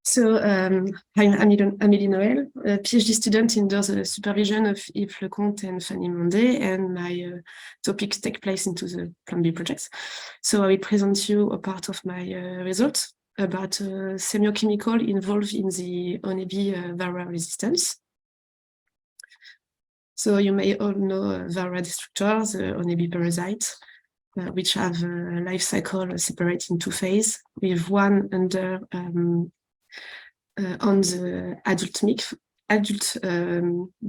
I'm Amelia Noel, a PhD student under the supervision of Yves Conte and Fanny Mondet, and my topics take place into the Plan B projects. So I will present you a part of my results about semiochemical involved in the honeybee varroa resistance. So you may all know varroa destructors, the honeybee parasites, which have a life cycle separated in two phases, with one under on the adult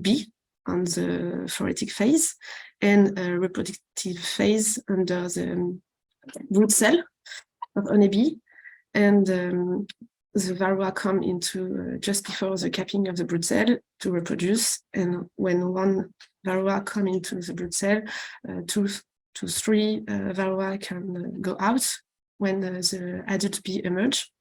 bee on the phoretic phase, and a reproductive phase under the brood cell of honeybee. And the varroa come into just before the capping of the brood cell to reproduce. And when one varroa come into the brood cell, 2 to 3 varroa can go out when the adult bee emerge.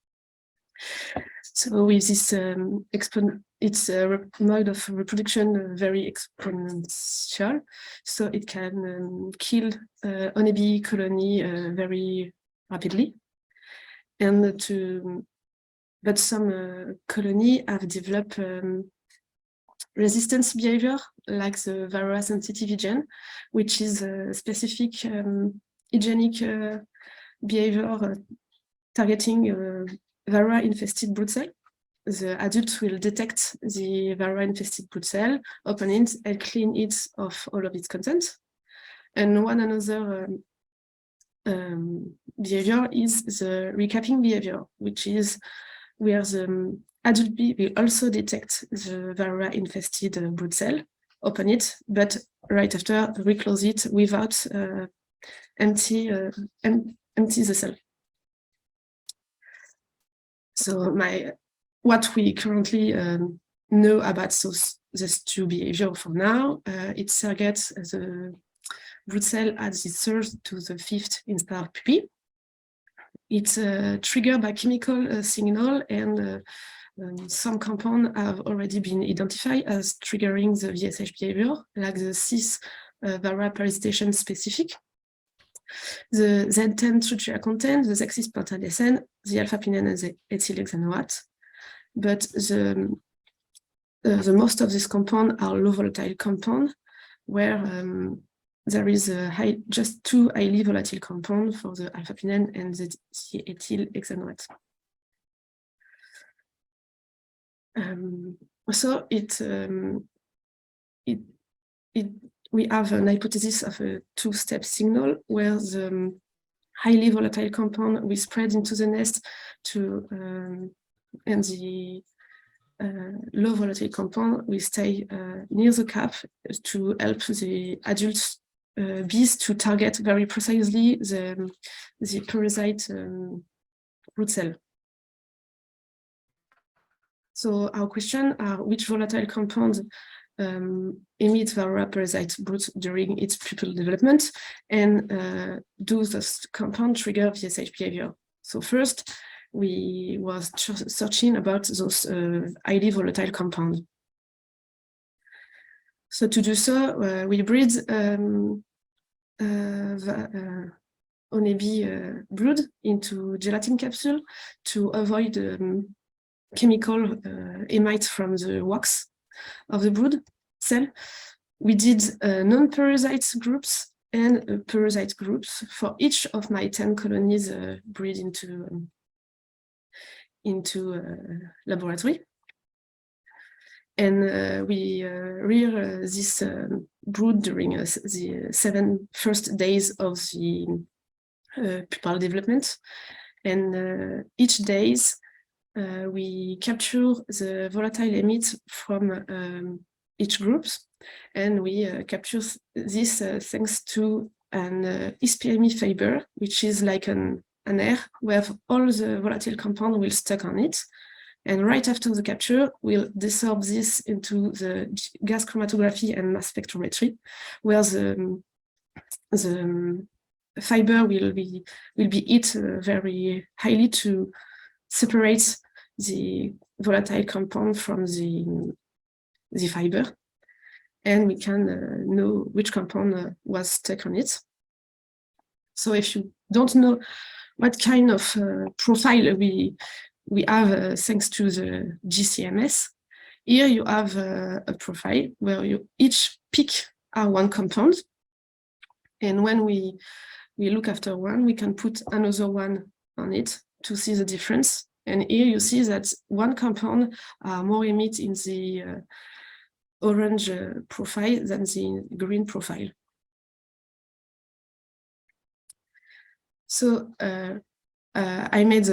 So with this it's a mode of reproduction very exponential, so it can kill honeybee colony very rapidly. And but some colony have developed resistance behavior, like the varroa sensitive gene, which is a specific hygienic behavior targeting varroa-infested brood cell. The adult will detect the varroa-infested brood cell, open it, and clean it of all of its content. And one another behavior is the recapping behavior, which is where the adult bee will also detect the varroa-infested brood cell, open it, but right after reclose it without empty the cell. So what we currently know about these two behavior for now, it targets the brood cell at the 3rd to the 5th instar pupae. It's triggered by chemical signal, and some compounds have already been identified as triggering the VSH behavior, like the cis varroa parasitation specific, the Z10 structure content, the Zexis pentadecene, the alpha-pinene, and the ethylhexanoate. But the most of these compounds are low volatile compounds, where there is just 2 highly volatile compounds for the alpha-pinene and the ethylhexanoate. So we have an hypothesis of a 2-step signal, where the highly volatile compound will spread into the nest and the low volatile compound will stay near the cap to help the adult bees to target very precisely the parasite brood cell. So our question are which volatile compounds emit varroa parasite brood during its pupal development, and do those compounds trigger VSH behavior? So first, we was searching about those highly volatile compounds. So to do so, we breed honeybee brood into gelatin capsule to avoid chemical emit from the wax of the brood cell. We did non-parasite groups and parasite groups for each of my 10 colonies breed into laboratory. And we rear this brood during the 7 first days of the pupal development. And each days we capture the volatile emit from each group, and we capture this thanks to an ISPME fiber, which is like an air where all the volatile compound will stuck on it. And right after the capture, we'll desorb this into the gas chromatography and mass spectrometry, where the fiber will be hit very highly to separate the volatile compound from the fiber, and we can know which compound was stuck on it. So if you don't know what kind of profile we we have, thanks to the GCMS, here you have a profile where you each pick one compound. And when we look after one, we can put another one on it to see the difference. And here you see that one compound are more emit in the orange profile than the green profile. So I made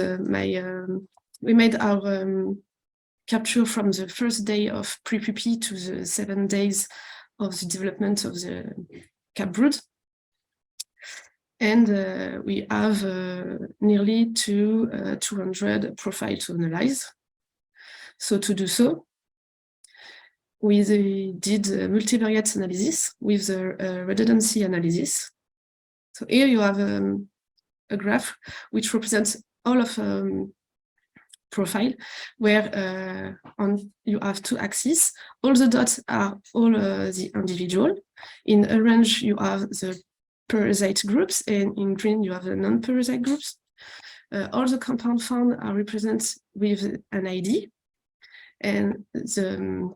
we made our capture from the first day of pre-pupae to the 7 days of the development of the cap brood. And we have nearly 200 profiles to analyze. So to do so, we did multivariate analysis with the redundancy analysis. So here you have a graph which represents all of profile, where you have two axes. All the dots are all the individual. In orange, you have the parasite groups, and in green, you have the non-parasite groups. All the compound found are represented with an ID, and the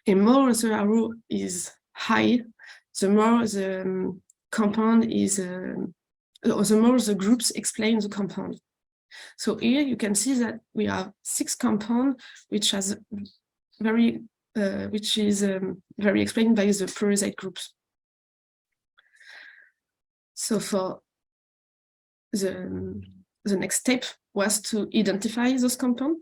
more the arrow is high, the more the compound is, the more the groups explain the compound. So here you can see that we have 6 compounds, which has which is very explained by the parasite groups. So for the next step was to identify those compounds.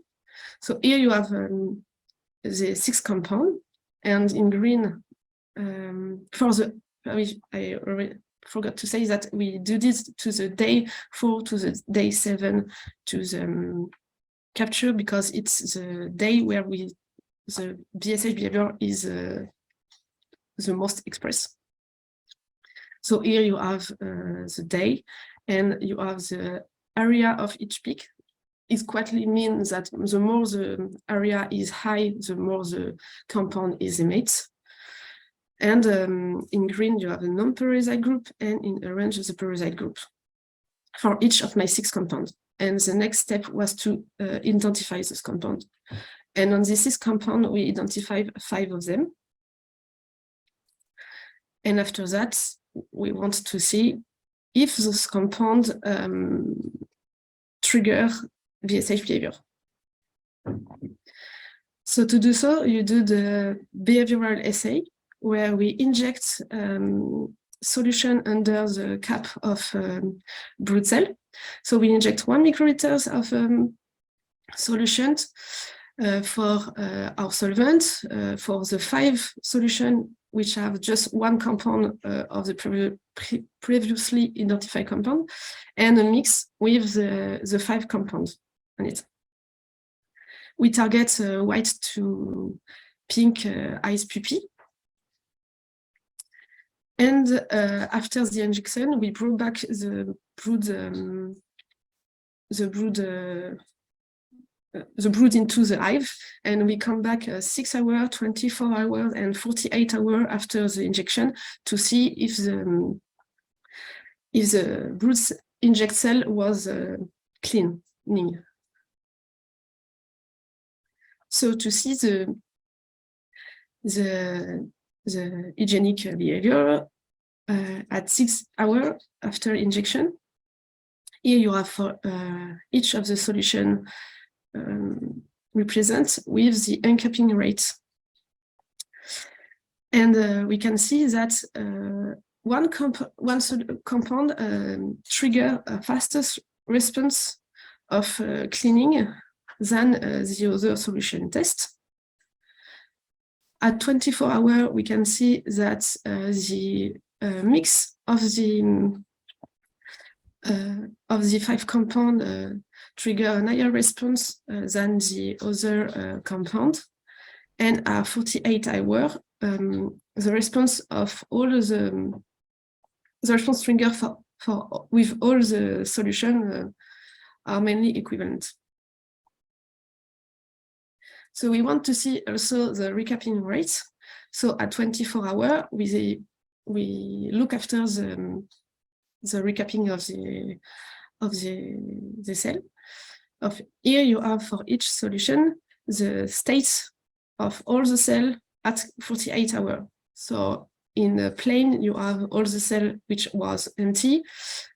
So here you have the 6 compounds, and in green, for the, I already forgot to say that we do this to the day 4 to the day 7 to the capture, because it's the day where the BSH behavior is the most expressed. So here you have the day, and you have the area of each peak. It quietly means that the more the area is high, the more the compound is emitted. And in green, you have a non-parasite group, and in orange, the parasite group for each of my 6 compounds. And the next step was to identify this compound. And on this 6 compound, we identified 5 of them. And after that, we want to see if those compounds trigger VSH behavior. So to do so, you do the behavioral assay, where we inject solution under the cap of brood cell. So we inject 1 microliters of solution for our solvent, for the 5 solution which have just 1 compound of the previously identified compound, and a mix with the 5 compounds on it. We target white to pink eyes pupae. And after the injection, we brought back the brood into the hive, and we come back 6 hours, 24 hours, and 48 hours after the injection to see if the brood inject cell was cleaning. So to see the hygienic behavior at 6 hours after injection, here you have for each of the solution represent with the uncapping rate. And we can see that one compound trigger a fastest response of cleaning than the other solution test. At 24 hours, we can see that the mix of the 5 compound trigger a higher response than the other compound. And at 48 hours, the response of all the response trigger for with all the solution are mainly equivalent. So we want to see also the recapping rate. So at 24 hours, we look after the recapping of the cell. here you have for each solution the state of all the cells at 48 hours. So in a plane, you have all the cell which was empty.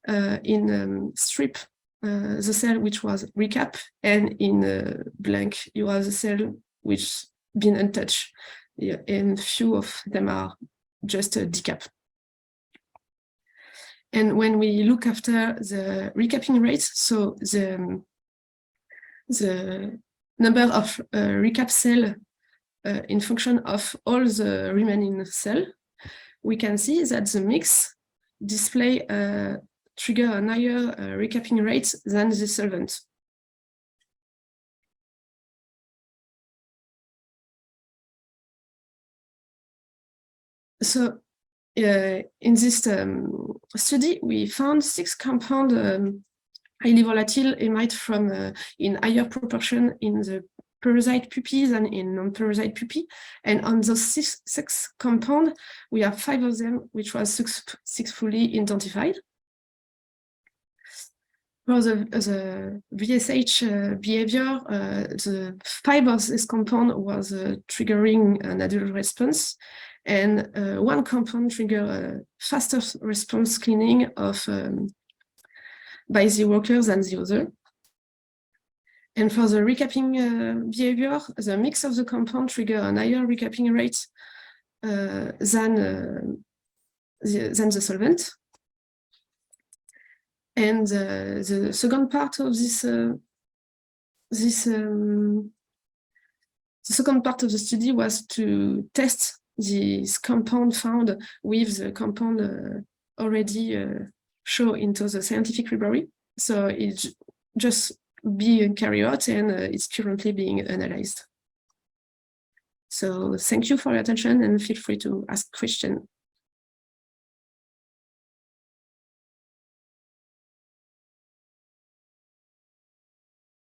In strip, the cell which was recap, and in blank, you have the cell which been untouched. Yeah, and few of them are just a decap. And when we look after the recapping rate, so the number of recap cell in function of all the remaining cell, we can see that the mix display trigger a higher recapping rate than the solvent. So in this study, we found 6 compounds highly volatile emit from in higher proportion in the parasite pupae than in non-parasite pupae. And on those six compounds, we have 5 of them which was successfully identified. For the VSH behavior, the 5 of this compound was triggering an adult response, and 1 compound triggered a faster response cleaning of by the workers than the other. And for the recapping behavior, the mix of the compound trigger a higher recapping rate than the solvent. And the second part of the second part of the study was to test this compound found with the compound already shown into the scientific library. So it just be carried out, and it's currently being analyzed. So thank you for your attention, and feel free to ask questions.